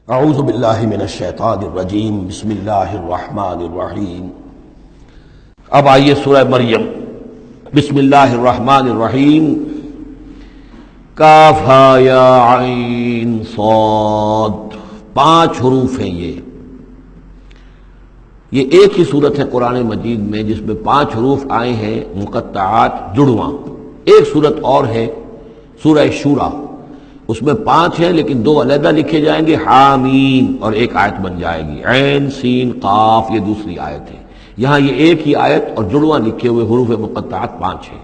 اعوذ باللہ من الشیطان الرجیم بسم اللہ الرحمن الرحیم۔ اب آئیے سورہ مریم۔ بسم اللہ الرحمن الرحیم۔ کاف ہا یا عین صاد، 5 حروف ہیں یہ ایک ہی صورت ہے قرآن مجید میں جس میں 5 حروف آئے ہیں مقطعات جڑواں۔ ایک صورت اور ہے سورہ شورى، اس میں 5 ہیں لیکن 2 علیحدہ لکھے جائیں گے، حامیم، اور ایک آیت بن جائے گی، عین سین قاف، یہ دوسری آیت ہے۔ یہاں یہ ایک ہی آیت اور جڑواں لکھے ہوئے حروف مقطعات 5 ہیں۔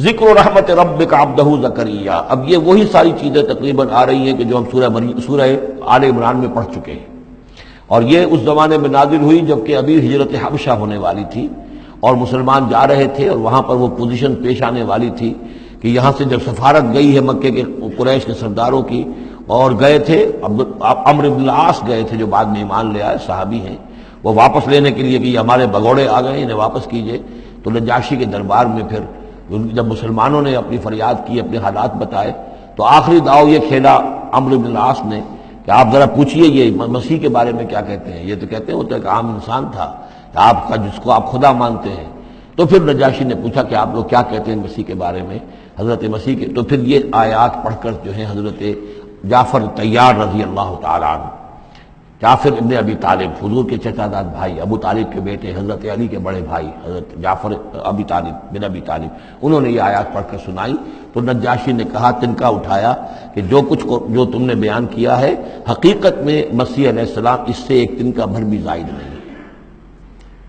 ذکر رحمت ربک عبدہ زکریا، اب یہ وہی ساری چیزیں تقریباً آ رہی ہیں کہ جو ہم سورہ آل عمران میں پڑھ چکے ہیں، اور یہ اس زمانے میں نازل ہوئی جبکہ ابھی ہجرت حبشہ ہونے والی تھی اور مسلمان جا رہے تھے، اور وہاں پر وہ پوزیشن پیش آنے والی تھی کہ یہاں سے جب سفارت گئی ہے مکے کے قریش کے سرداروں کی، اور گئے تھے عمرو بن العاص گئے تھے جو بعد میں ایمان لے آئے، صحابی ہیں، وہ واپس لینے کے لیے کہ یہ ہمارے بگوڑے آ گئے، انہیں واپس کیجئے۔ تو نجاشی کے دربار میں پھر جب مسلمانوں نے اپنی فریاد کی، اپنے حالات بتائے، تو آخری داؤ یہ کھیلا عمرو بن العاص نے کہ آپ ذرا پوچھئے یہ مسیح کے بارے میں کیا کہتے ہیں۔ یہ تو کہتے ہیں وہ تو ایک عام انسان تھا آپ کا جس کو آپ خدا مانتے ہیں۔ تو پھر نجاشی نے پوچھا کہ آپ لوگ کیا کہتے ہیں مسیح کے بارے میں، حضرت مسیح کے، تو پھر یہ آیات پڑھ کر جو ہے حضرت جعفر طیار رضی اللہ تعالیٰ عنہ، جعفر ابن ابی طالب، حضور کے چچا داد بھائی، ابو طالب کے بیٹے، حضرت علی کے بڑے بھائی حضرت جعفر ابی طالب بن ابی طالب، انہوں نے یہ آیات پڑھ کر سنائی۔ تو نجاشی نے کہا، تنکا اٹھایا کہ جو تم نے بیان کیا ہے حقیقت میں مسیح علیہ السلام اس سے ایک تنکا بھر بھی زائد نہیں ہے۔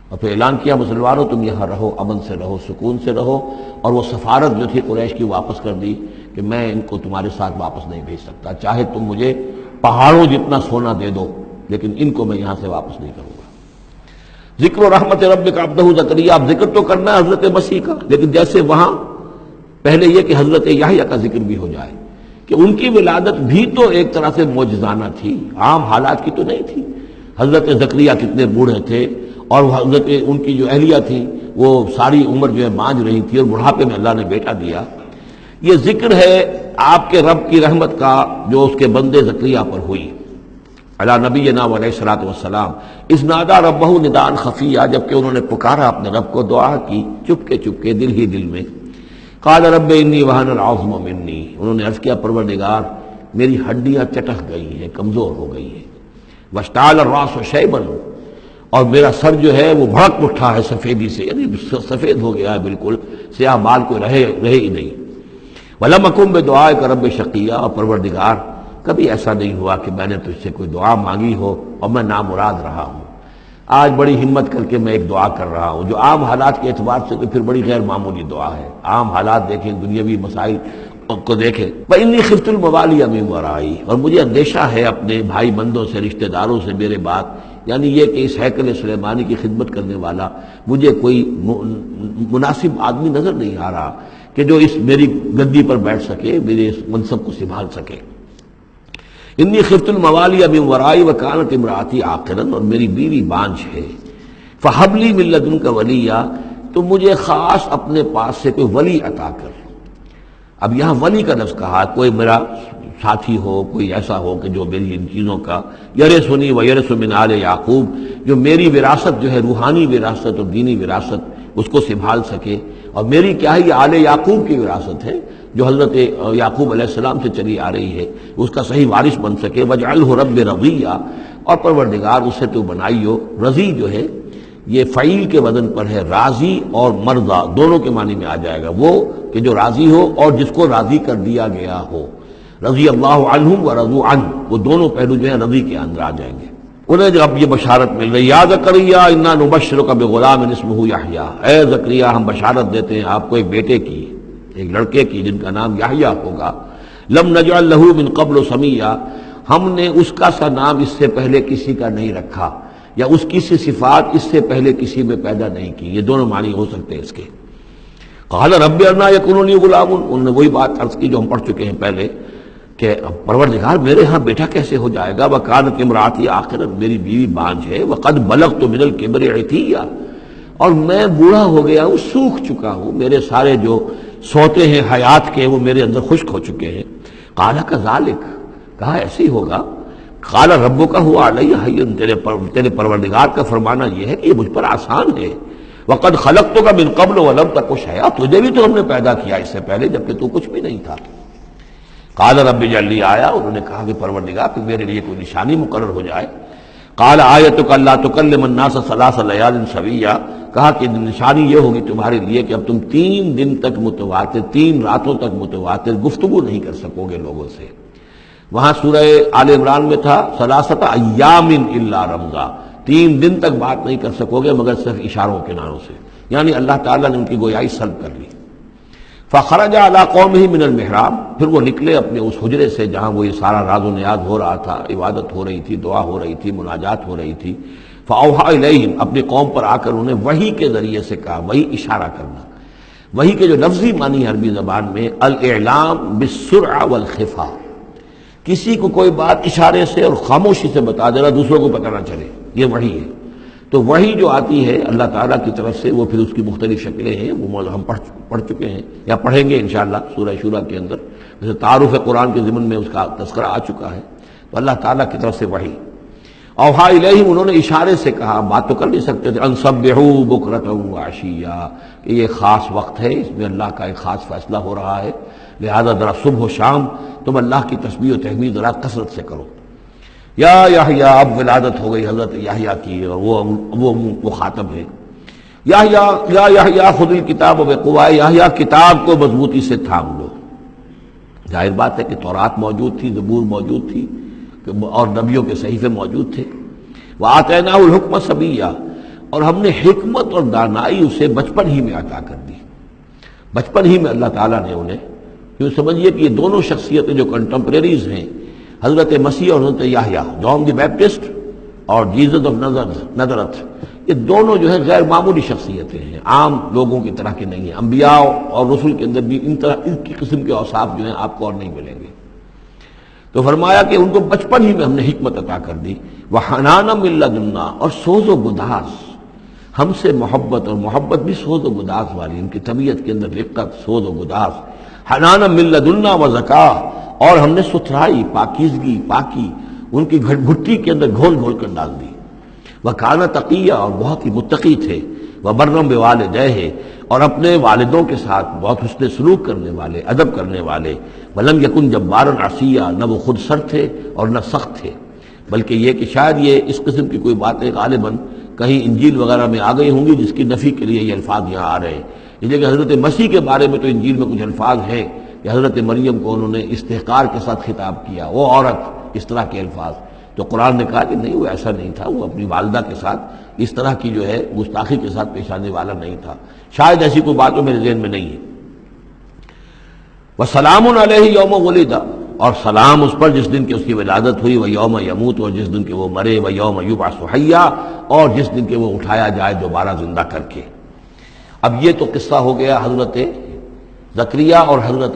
اور پھر اعلان کیا، مسلمانوں تم یہاں رہو، امن سے رہو، سکون سے رہو، اور وہ سفارت جو تھی قریش کی واپس کر دی کہ میں ان کو تمہارے ساتھ واپس نہیں بھیج سکتا، چاہے تم مجھے پہاڑوں جتنا سونا دے دو لیکن ان کو میں یہاں سے واپس نہیں کروں گا۔ ذکر و رحمت ربک عبدہ زکریا، اب ذکر تو کرنا ہے حضرت مسیح کا، لیکن جیسے وہاں پہلے یہ کہ حضرت یحییٰ کا ذکر بھی ہو جائے کہ ان کی ولادت بھی تو ایک طرح سے معجزانہ تھی، عام حالات کی تو نہیں تھی۔ حضرت زکریا کتنے بوڑھے تھے، اور حضرت ان کی جو اہلیہ تھی وہ ساری عمر جو ہے مانج رہی تھی، اور بڑھاپے میں اللہ نے بیٹا دیا۔ یہ ذکر ہے آپ کے رب کی رحمت کا جو اس کے بندے زکریا پر ہوئی، علی نبینا علیہ الصلوۃ والسلام، اذ نادى ربہ نداء خفیا، جبکہ انہوں نے پکارا اپنے رب کو، دعا کی چپکے چپکے دل ہی دل میں۔ قال رب انی وہن العظم منی، انہوں نے عرض کیا پروردگار میری ہڈیاں چٹک گئی ہیں، کمزور ہو گئی ہیں، واشتعل الراس شیبا، اور میرا سر جو ہے وہ بھڑک اٹھا ہے سفیدی سے، یعنی سفید ہو گیا ہے بالکل، سیاہ بال کوئی رہے ہی نہیں۔ ولم اکن بدعائک رب شقیا، اور پروردگار کبھی ایسا نہیں ہوا کہ میں نے تجھ سے کوئی دعا مانگی ہو اور میں نامراد رہا ہوں۔ آج بڑی ہمت کر کے میں ایک دعا کر رہا ہوں جو عام حالات کے اعتبار سے تو پھر بڑی غیر معمولی دعا ہے، عام حالات دیکھیں، دنیاوی مسائل کو دیکھیں۔ وَإِنِّي خِفْتُ الْمَوَالِيَ مِن وَرَائِي، اور مجھے اندیشہ ہے اپنے بھائی بندوں سے، رشتہ داروں سے میرے بعد، یعنی یہ کہ اس ہیکل سلیمانی کی خدمت کرنے والا مجھے کوئی مناسب آدمی نظر نہیں آ رہا کہ جو اس میری گدی پر بیٹھ سکے، میرے اس منصب کو سنبھال سکے۔ انی خفت الموالی من ورائی وکانت امراتی عاقرا، اور میری بیوی بانجھ ہے، فہب لی من لدنک ولیا، تو مجھے خاص اپنے پاس سے کوئی ولی عطا کر۔ اب یہاں ولی کا لفظ کہا، کوئی میرا ساتھی ہو، کوئی ایسا ہو کہ جو میری ان چیزوں کا یرثنی و یرث من آل یعقوب، جو میری وراثت جو ہے روحانی وراثت اور دینی وراثت اس کو سنبھال سکے، اور میری کیا ہے یہ آل یعقوب کی وراثت ہے جو حضرت یعقوب علیہ السلام سے چلی آ رہی ہے، اس کا صحیح وارث بن سکے۔ وجعلہ رب رضیہ، اور پروردگار اسے تو بنائی ہو، رضی جو ہے یہ فعیل کے وزن پر ہے، راضی اور مرضی دونوں کے معنی میں آ جائے گا، وہ کہ جو راضی ہو اور جس کو راضی کر دیا گیا ہو، رضی اللہ عنہم ورضوا عنہ، وہ دونوں پہلو جو ہیں رضی کے اندر آ جائیں گے۔ انہیں جب یہ بشارت مل رہی، یا زکریا انا نبشرک بغلام اسمہ یحییٰ، اے زکریا ہم بشارت دیتے ہیں آپ کو ایک بیٹے کی، ایک لڑکے کی جن کا نام یحییٰ ہوگا، لم نجعل لہ من قبل سمیہ، ہم نے اس کا سا نام اس سے پہلے کسی کا نہیں رکھا، یا اس کی سی صفات اس سے پہلے کسی میں پیدا نہیں کی، یہ دونوں معنی ہو سکتے ہیں اس کے۔ قال رب انا یکون لی غلام، انہوں نے وہی بات عرض کی جو ہم پڑھ چکے ہیں پہلے کہ پروردگار میرے ہاں بیٹا کیسے ہو جائے گا، وکانت امراتی عاقرا، میری بیوی بانجھ ہے، وقد بلغت من الکبر عتیہ، اور میں بوڑھا ہو گیا ہوں، سوکھ چکا ہوں، میرے سارے جو سوتے ہیں حیات کے وہ میرے اندر خشک ہو چکے ہیں۔ قال کذالک، کہا ایسے ہی ہوگا، قال ربک هو علی ہین، تیرے پروردگار کا فرمانا یہ ہے کہ یہ مجھ پر آسان ہے، وقد خلقتک من قبل ولم تک شیئا، تجھے بھی تو ہم نے پیدا کیا اس سے پہلے جبکہ تو کچھ بھی نہیں تھا۔ قال رب اجعل لی آیا، انہوں نے کہا کہ پروردگار کہ میرے لیے کوئی نشانی مقرر ہو جائے۔ قال آیتک الا تکلم الناس ثلاث لیال سویا، کہا کہ نشانی یہ ہوگی تمہارے لیے کہ اب تم 3 دن تک متواتر، 3 راتوں تک متواتر گفتگو نہیں کر سکو گے لوگوں سے۔ وہاں سورہ آل عمران میں تھا ثلاثۃ ایام الا رمزا، 3 دن تک بات نہیں کر سکو گے مگر صرف اشاروں کے کناروں سے، یعنی اللہ تعالیٰ نے ان کی گویائی سلب کر لی۔ فخرج علی قومہ من المحراب، پھر وہ نکلے اپنے اس حجرے سے جہاں وہ یہ سارا راز و نیاز ہو رہا تھا، عبادت ہو رہی تھی، دعا ہو رہی تھی، مناجات ہو رہی تھی۔ فاوحی الیہم، اپنی قوم پر آ کر انہیں وحی کے ذریعے سے کہا، وحی اشارہ کرنا۔ وحی کے جو لفظی معنی ہے عربی زبان میں الاعلام بالسرعہ والخفا، کسی کو کوئی بات اشارے سے اور خاموشی سے بتا دینا، دوسروں کو پتہ نہ چلے، یہ وحی ہے۔ تو وحی جو آتی ہے اللہ تعالیٰ کی طرف سے، وہ پھر اس کی مختلف شکلیں ہیں، وہ ہم پڑھ چکے ہیں یا پڑھیں گے انشاءاللہ سورہ شورا کے اندر، جیسے تعارف قرآن کے ضمن میں اس کا تذکرہ آ چکا ہے۔ تو اللہ تعالیٰ کی طرف سے وحی۔ اوحا الیہم، انہوں نے اشارے سے کہا، بات تو کر نہیں سکتے تھے، ان سبحوا بکرۃ وعشیا، کہ یہ خاص وقت ہے، اس میں اللہ کا ایک خاص فیصلہ ہو رہا ہے، لہذا ذرا صبح و شام تم اللہ کی تسبیح و تحمید ذرا کثرت سے کرو۔ یا یحییٰ، اب ولادت ہو گئی حضرت یحییٰ کی، اور وہ خاطب ہے۔ یا یحییٰ خذ الکتاب بقوہ، یحییٰ کتاب کو مضبوطی سے تھام لو۔ ظاہر بات ہے کہ تورات موجود تھی، زبور موجود تھی، اور نبیوں کے صحیفے موجود تھے۔ وآتیناہ الحکم صبیہ، اور ہم نے حکمت اور دانائی اسے بچپن ہی میں عطا کر دی، بچپن ہی میں اللہ تعالیٰ نے انہیں، کیوں سمجھیے کہ یہ دونوں شخصیتیں جو کنٹمپریریز ہیں، حضرت مسیح اور حضرت یحییٰ، جان دی بیپٹسٹ اور جیزس آف نزرت، یہ دونوں جو ہے غیر معمولی شخصیتیں ہیں، عام لوگوں کی طرح کے نہیں ہیں۔ انبیاء اور رسل کے اندر بھی ان کی قسم کے اوصاف جو ہیں آپ کو اور نہیں ملیں گے۔ تو فرمایا کہ ان کو بچپن ہی میں ہم نے حکمت عطا کر دی، وحنانا من لدنا، اور سوز و گداز، ہم سے محبت، اور محبت بھی سوز و گداز والی، ان کی طبیعت کے اندر رقت، سوز و گداز، حنانا من لدنا وزکا، اور ہم نے ستھرائی، پاکیزگی، پاکی ان کی گھٹی کے اندر گھول گھول کر ڈال دی۔ وکانا تقیہ، اور بہت ہی متقی تھے، وبرم بوالدیہ، اور اپنے والدوں کے ساتھ بہت حسن سلوک کرنے والے، ادب کرنے والے۔ ولم یکن جبارا عصیا، نہ وہ خود سر تھے اور نہ سخت تھے، بلکہ یہ کہ شاید یہ اس قسم کی کوئی باتیں غالباً کہیں انجیل وغیرہ میں آ گئی ہوں گی، جس کی نفی کے لیے یہ الفاظ یہاں آ رہے ہیں۔ اس لیے کہ حضرت مسیح کے بارے میں تو انجیل میں کچھ الفاظ ہیں کہ حضرت مریم کو انہوں نے استحقار کے ساتھ خطاب کیا، وہ عورت، اس طرح کے الفاظ۔ تو قرآن نے کہا کہ نہیں، وہ ایسا نہیں تھا، وہ اپنی والدہ کے ساتھ اس طرح کی جو ہے گستاخی کے ساتھ پیش آنے والا نہیں تھا، شاید ایسی کوئی بات تو میرے ذہن میں نہیں ہے۔ وَسَلَامٌ عَلَيْهِ يَوْمَ وُلِدَ، اور سلام اس پر جس دن کہ اس کی ولادت ہوئی، وَيَوْمَ يَمُوتُ، اور جس دن کہ وہ مرے، وَيَوْمَ يُبْعَثُ حَيًّا، اور جس دن کہ وہ اٹھایا جائے دوبارہ زندہ کر کے۔ اب یہ تو قصہ ہو گیا حضرت زکریا اور حضرت